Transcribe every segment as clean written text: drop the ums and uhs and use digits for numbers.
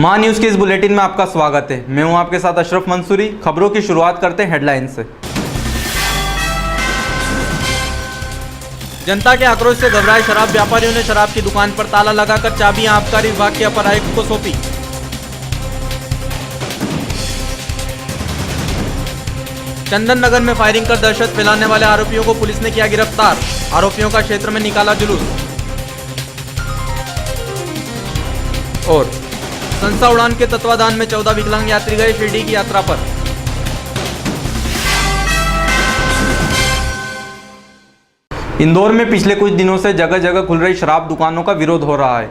मां न्यूज़ के इस बुलेटिन में आपका स्वागत है। मैं हूं आपके साथ अशरफ मंसूरी। खबरों की शुरुआत करते हैं हेडलाइन से। जनता के आक्रोश से घबराए शराब व्यापारियों ने शराब की दुकान पर ताला लगाकर चाबियां आबकारी विभाग के अपर आयुक्त को सौंपी। चंदन नगर में फायरिंग कर दहशत फैलाने वाले आरोपियों को पुलिस ने किया गिरफ्तार। आरोपियों का क्षेत्र में निकाला जुलूस। और संस्था उड़ान के तत्वाधान में 14 विकलांग यात्री गए शिरडी की यात्रा पर। इंदौर में पिछले कुछ दिनों से जगह जगह खुल रही शराब दुकानों का विरोध हो रहा है।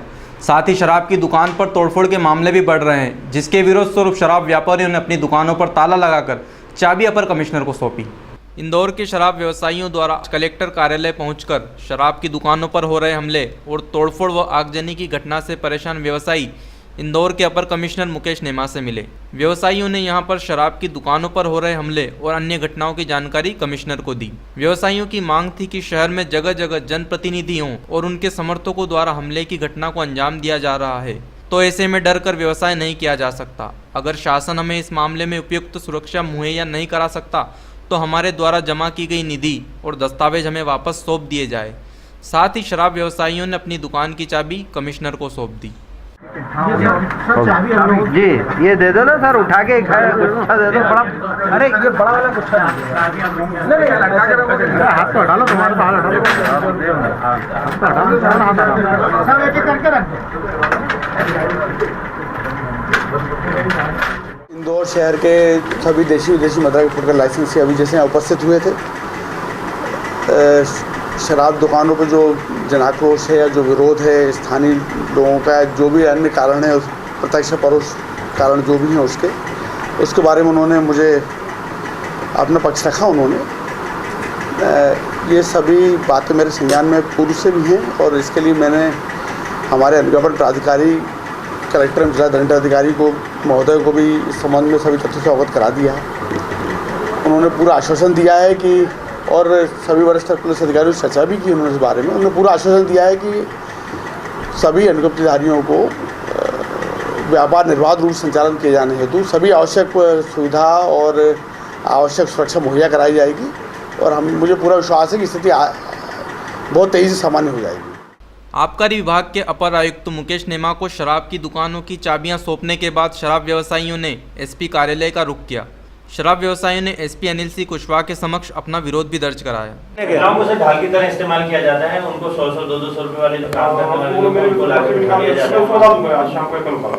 साथ ही शराब की दुकान पर तोड़फोड़ के मामले भी बढ़ रहे हैं, जिसके विरोध स्वरूप शराब व्यापारियों ने अपनी दुकानों पर ताला लगाकर चाबी अपर कमिश्नर को सौंपी। इंदौर के शराब व्यवसायियों द्वारा कलेक्टर कार्यालय पहुंचकर शराब की दुकानों पर हो रहे हमले और तोड़फोड़ व आगजनी की घटना से परेशान व्यवसायी इंदौर के अपर कमिश्नर मुकेश नेमा से मिले। व्यवसायियों ने यहां पर शराब की दुकानों पर हो रहे हमले और अन्य घटनाओं की जानकारी कमिश्नर को दी। व्यवसायियों की मांग थी कि शहर में जगह जगह जनप्रतिनिधियों और उनके समर्थकों द्वारा हमले की घटना को अंजाम दिया जा रहा है, तो ऐसे में डर कर व्यवसाय नहीं किया जा सकता। अगर शासन हमें इस मामले में उपयुक्त सुरक्षा मुहैया नहीं करा सकता तो हमारे द्वारा जमा की गई निधि और दस्तावेज हमें वापस सौंप दिए जाए। साथ ही शराब व्यवसायियों ने अपनी दुकान की चाबी कमिश्नर को सौंप दी। जी ये दे दो ना सर, उठा के गुच्छा दे दो। बड़ा, अरे ये बड़ा वाला गुच्छा हाथ तो हटा लो, तुम्हारे तो हाथ हटा लो। इंदौर शहर के सभी देशी विदेशी मदिरा के फुटकर लाइसेंस अभी जैसे उपस्थित हुए थे। शराब दुकानों पर जो जनाक्रोश है या जो विरोध है स्थानीय लोगों का, जो भी अन्य कारण है, प्रत्यक्ष परोक्ष कारण जो भी हैं उसके बारे में उन्होंने मुझे अपना पक्ष रखा। उन्होंने ये सभी बातें मेरे संज्ञान में पूर्व से भी हैं और इसके लिए मैंने हमारे अनुज्ञापन प्राधिकारी कलेक्टर एवं जिला दंडाधिकारी को महोदय को भी इस संबंध में सभी तथ्यों से अवगत करा दिया है। उन्होंने पूरा आश्वासन दिया है कि, और सभी वरिष्ठ पुलिस अधिकारियों से चर्चा भी की उन्होंने इस बारे में, उन्होंने पूरा आश्वासन दिया है कि सभी अनुज्ञप्तिधारियों को व्यापार निर्बाध रूप से संचालन किए जाने हेतु सभी आवश्यक सुविधा और आवश्यक सुरक्षा मुहैया कराई जाएगी और मुझे पूरा विश्वास है कि स्थिति बहुत तेज़ी से सामान्य हो जाएगी। आबकारी विभाग के अपर आयुक्त मुकेश नेमा को शराब की दुकानों की चाबियां सौंपने के बाद शराब व्यवसायियों ने एसपी कार्यालय का रुख किया। शराब व्यवसायियों ने एसपी अनिल सिंह कुशवाहा के समक्ष अपना विरोध भी दर्ज कराया। उसे ढाल की तरह इस्तेमाल किया जाता है, उनको 100-200 रुपए वाले जो काम करने वाले लोग उनको लाके बिठा दिया जाता है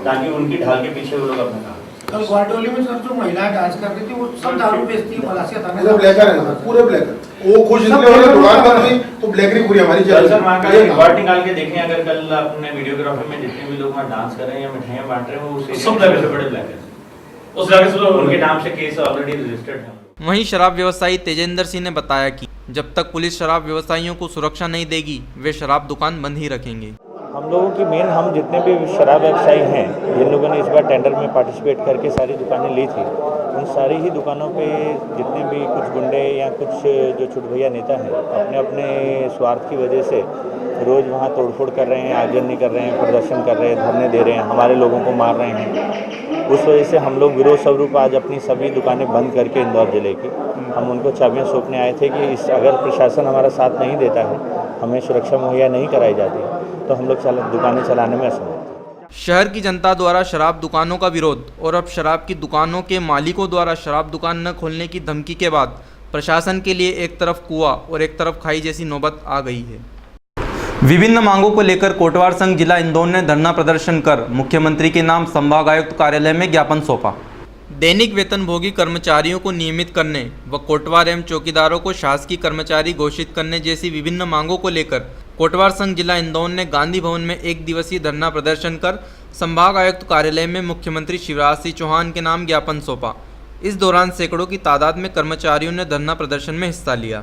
ताकि उनकी ढाल के पीछे वो लोग अपना काम। कल ग्वालियर में सर जो महिलाएं डांस कर रही थी वो सब दारू बेचती है, मलासिया थाने पूरे ब्लैकर है, पूरे ब्लैकर। वो खुश इसलिए हो रहे दुकान बंद हुई तो ब्लैकरी पूरी हमारी चल रही है। सर वहां का रिकॉर्ड निकाल के देखें, अगर कल अपने वीडियोग्राफी में जितने भी लोग वहां डांस कर रहे हैं या मिठाइयां बांट रहे हैं वो सब ब्लैकर से बड़े ब्लैकर, उस जगह से उनके नाम से केस ऑलरेडी रजिस्टर्ड है। वहीं शराब व्यवसायी तेजेंद्र सिंह ने बताया कि जब तक पुलिस शराब व्यवसायियों को सुरक्षा नहीं देगी वे शराब दुकान बंद ही रखेंगे। हम लोगों की मेन, हम जितने भी शराब व्यवसायी हैं जिन लोगों ने इस बार टेंडर में पार्टिसिपेट करके सारी दुकानें ली थी, उन सारी ही दुकानों पे जितने भी कुछ गुंडे या कुछ जो छुटभैया नेता हैं अपने अपने स्वार्थ की वजह से रोज़ वहाँ तोड़फोड़ कर रहे हैं, आगजनी कर रहे हैं, प्रदर्शन कर रहे हैं, धरने दे रहे हैं, हमारे लोगों को मार रहे हैं। उस वजह से हम लोग विरोध स्वरूप आज अपनी सभी दुकानें बंद करके इंदौर जिले की हम उनको चाबियाँ सौंपने आए थे कि अगर प्रशासन हमारा साथ नहीं देता है, हमें सुरक्षा मुहैया नहीं कराई जाती तो हम लोग दुकानें चलाने में असमर्थ। शहर की जनता द्वारा शराब दुकानों का विरोध और अब शराब की दुकानों के मालिकों द्वारा शराब दुकान न खोलने की धमकी के बाद प्रशासन के लिए एक तरफ कुआं और एक तरफ खाई जैसी नौबत आ गई है। विभिन्न मांगों को लेकर कोटवार संघ जिला इंदौर ने धरना प्रदर्शन कर मुख्यमंत्री के नाम संभाग आयुक्त कार्यालय में ज्ञापन सौंपा। दैनिक वेतनभोगी कर्मचारियों को नियमित करने व कोटवार एवं चौकीदारों को शासकीय कर्मचारी घोषित करने जैसी विभिन्न मांगों को लेकर कोटवार संघ जिला इंदौर ने गांधी भवन में एक दिवसीय धरना प्रदर्शन कर संभाग आयुक्त कार्यालय में मुख्यमंत्री शिवराज सिंह चौहान के नाम ज्ञापन सौंपा। इस दौरान सैकड़ों की तादाद में कर्मचारियों ने धरना प्रदर्शन में हिस्सा लिया।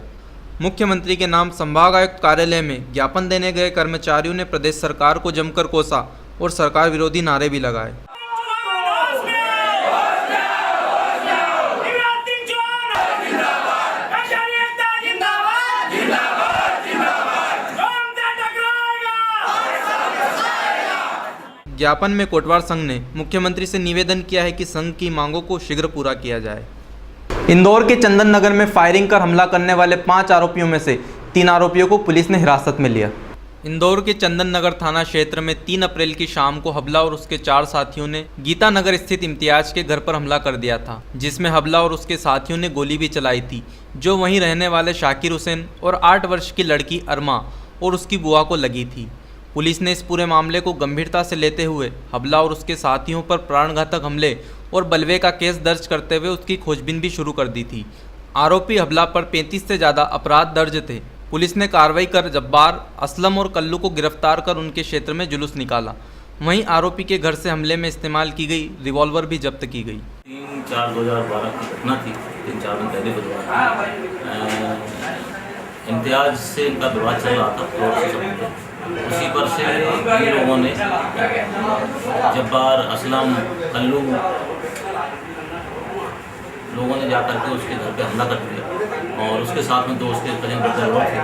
मुख्यमंत्री के नाम संभाग आयुक्त कार्यालय में ज्ञापन देने गए कर्मचारियों ने प्रदेश सरकार को जमकर कोसा और सरकार विरोधी नारे भी लगाए। ज्ञापन में कोटवार संघ ने मुख्यमंत्री से निवेदन किया है कि संघ की मांगों को शीघ्र पूरा किया जाए। इंदौर के चंदन नगर में फायरिंग कर हमला करने वाले 5 आरोपियों में से 3 आरोपियों को पुलिस ने हिरासत में लिया। इंदौर के चंदन नगर थाना क्षेत्र में 3 अप्रैल की शाम को हबला और उसके 4 साथियों ने गीता नगर स्थित इम्तियाज के घर पर हमला कर दिया था, जिसमें हबला और उसके साथियों ने गोली भी चलाई थी, जो वहीं रहने वाले शाकिर हुसैन और 8 वर्ष की लड़की अरमा और उसकी बुआ को लगी थी। पुलिस ने इस पूरे मामले को गंभीरता से लेते हुए हबला और उसके साथियों पर प्राणघातक हमले और बलवे का केस दर्ज करते हुए उसकी खोजबीन भी शुरू कर दी थी। आरोपी हबला पर 35 से ज़्यादा अपराध दर्ज थे। पुलिस ने कार्रवाई कर जब्बार, असलम और कल्लू को गिरफ्तार कर उनके क्षेत्र में जुलूस निकाला। वहीं आरोपी के घर से हमले में इस्तेमाल की गई रिवॉल्वर भी जब्त की गई। 3/4/2012 की घटना थी। 3-4 दिन पहले बुधवार इम्तियाज से इनका विवाद चल रहा था। उसी पर से इन लोगों ने जब्बार, असलम, कल्लू लोगों ने जाकर के उसके घर पे हमला कर दिया और उसके साथ में 2 उसके कजन ब्रदर लोग थे।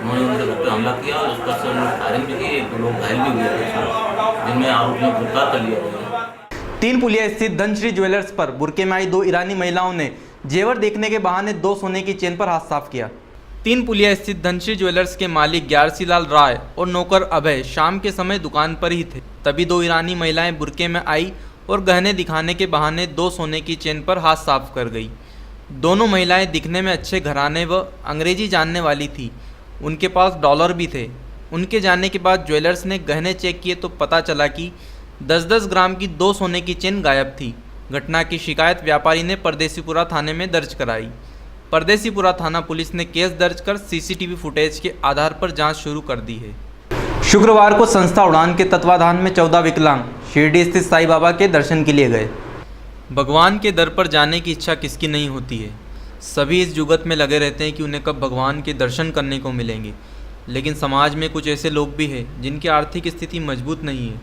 उन्होंने उनके घर पे हमला किया और उस पर से उन्होंने फायरिंग भी की। 2 लोग घायल भी हुए थे, जिनमें आरोपियों को गिरफ्तार कर लिया गया। 3 पुलिया स्थित धनश्री ज्वेलर्स पर बुरके में आई 2 ईरानी महिलाओं ने जेवर देखने के बहाने 2 सोने की चेन पर हाथ साफ किया। 3 पुलिया स्थित धनश्री ज्वेलर्स के मालिक ग्यारसी लाल राय और नौकर अभय शाम के समय दुकान पर ही थे। तभी 2 ईरानी महिलाएं बुरके में आई और गहने दिखाने के बहाने 2 सोने की चेन पर हाथ साफ कर गई। दोनों महिलाएं दिखने में अच्छे घराने व अंग्रेजी जानने वाली थी। उनके पास डॉलर भी थे। उनके जाने के बाद ज्वेलर्स ने गहने चेक किए तो पता चला कि 10-10 ग्राम की 2 सोने की चेन गायब थी। घटना की शिकायत व्यापारी ने परदेसीपुरा थाने में दर्ज कराई। परदेसीपुरा थाना पुलिस ने केस दर्ज कर सीसीटीवी फुटेज के आधार पर जांच शुरू कर दी है। शुक्रवार को संस्था उड़ान के तत्वाधान में 14 विकलांग शिरडी स्थित साईं बाबा के दर्शन के लिए गए। भगवान के दर पर जाने की इच्छा किसकी नहीं होती है। सभी इस जुगत में लगे रहते हैं कि उन्हें कब भगवान के दर्शन करने को मिलेंगे, लेकिन समाज में कुछ ऐसे लोग भी हैं जिनकी आर्थिक स्थिति मजबूत नहीं है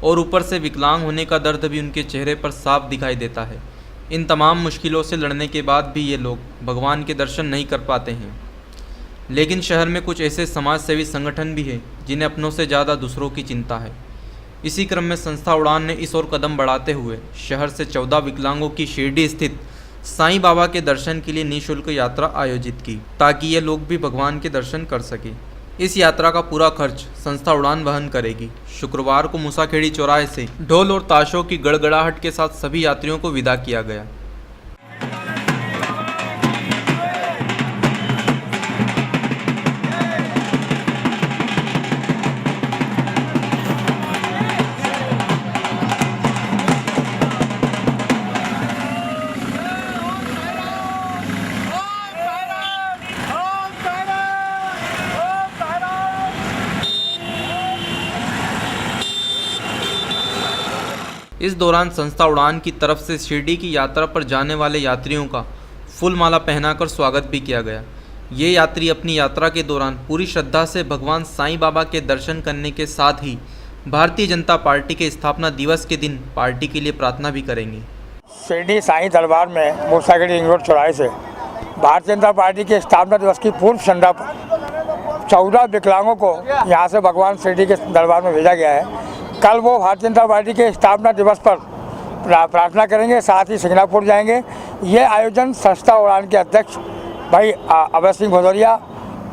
और ऊपर से विकलांग होने का दर्द भी उनके चेहरे पर साफ दिखाई देता है। इन तमाम मुश्किलों से लड़ने के बाद भी ये लोग भगवान के दर्शन नहीं कर पाते हैं। लेकिन शहर में कुछ ऐसे समाज सेवी संगठन भी हैं जिन्हें अपनों से ज़्यादा दूसरों की चिंता है। इसी क्रम में संस्था उड़ान ने इस ओर कदम बढ़ाते हुए शहर से 14 विकलांगों की शिरडी स्थित साईं बाबा के दर्शन के लिए निःशुल्क यात्रा आयोजित की, ताकि ये लोग भी भगवान के दर्शन कर सकें। इस यात्रा का पूरा खर्च संस्था उड़ान वहन करेगी। शुक्रवार को मूसाखेड़ी चौराहे से ढोल और ताशों की गड़गड़ाहट के साथ सभी यात्रियों को विदा किया गया। इस दौरान संस्था उड़ान की तरफ से शिरडी की यात्रा पर जाने वाले यात्रियों का फूल माला पहनाकर स्वागत भी किया गया। ये यात्री अपनी यात्रा के दौरान पूरी श्रद्धा से भगवान साईं बाबा के दर्शन करने के साथ ही भारतीय जनता पार्टी के स्थापना दिवस के दिन पार्टी के लिए प्रार्थना भी करेंगे। शिरडी साईं दरबार में मूसाखेड़ी रिंग रोड चौराहे से भारतीय जनता पार्टी के स्थापना दिवस की पूर्व संध्या पर 14 विकलांगों को यहाँ से भगवान शिरडी के दरबार में भेजा गया है। कल वो भारतीय जनता पार्टी के स्थापना दिवस पर प्रार्थना करेंगे, साथ ही सिंगापुर जाएंगे। ये आयोजन संस्था उड़ान के अध्यक्ष भाई अभय सिंह भदौरिया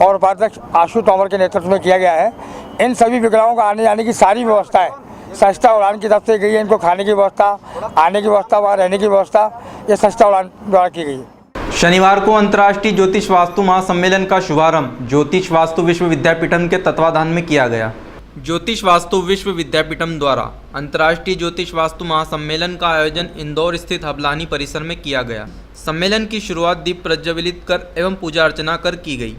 और उपाध्यक्ष आशु तोमर के नेतृत्व में किया गया है। इन सभी विकलांगों का आने जाने की सारी व्यवस्थाएं संस्था उड़ान की तरफ से गई है। इनको खाने की व्यवस्था, आने की व्यवस्था, वहाँ रहने की व्यवस्था ये संस्था उड़ान द्वारा की गई है। शनिवार को अंतर्राष्ट्रीय ज्योतिष वास्तु महासम्मेलन का शुभारंभ ज्योतिष वास्तु विश्व विद्यापीठम के तत्वाधान में किया गया। ज्योतिष वास्तु विश्व विद्यापीठम द्वारा अंतर्राष्ट्रीय ज्योतिष वास्तु महासम्मेलन का आयोजन इंदौर स्थित हबलानी परिसर में किया गया। सम्मेलन की शुरुआत दीप प्रज्वलित कर एवं पूजा अर्चना कर की गई।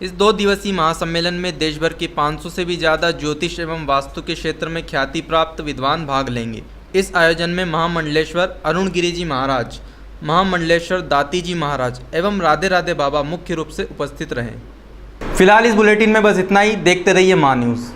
इस 2 दिवसीय महासम्मेलन में देश भर के 500 से भी ज़्यादा ज्योतिष एवं वास्तु के क्षेत्र में ख्याति प्राप्त विद्वान भाग लेंगे। इस आयोजन में महामंडलेश्वर अरुण गिरी जी महाराज, महामंडलेश्वर दाती जी महाराज एवं राधे राधे बाबा मुख्य रूप से उपस्थित रहे। फिलहाल इस बुलेटिन में बस इतना ही। देखते रहिए मां न्यूज़।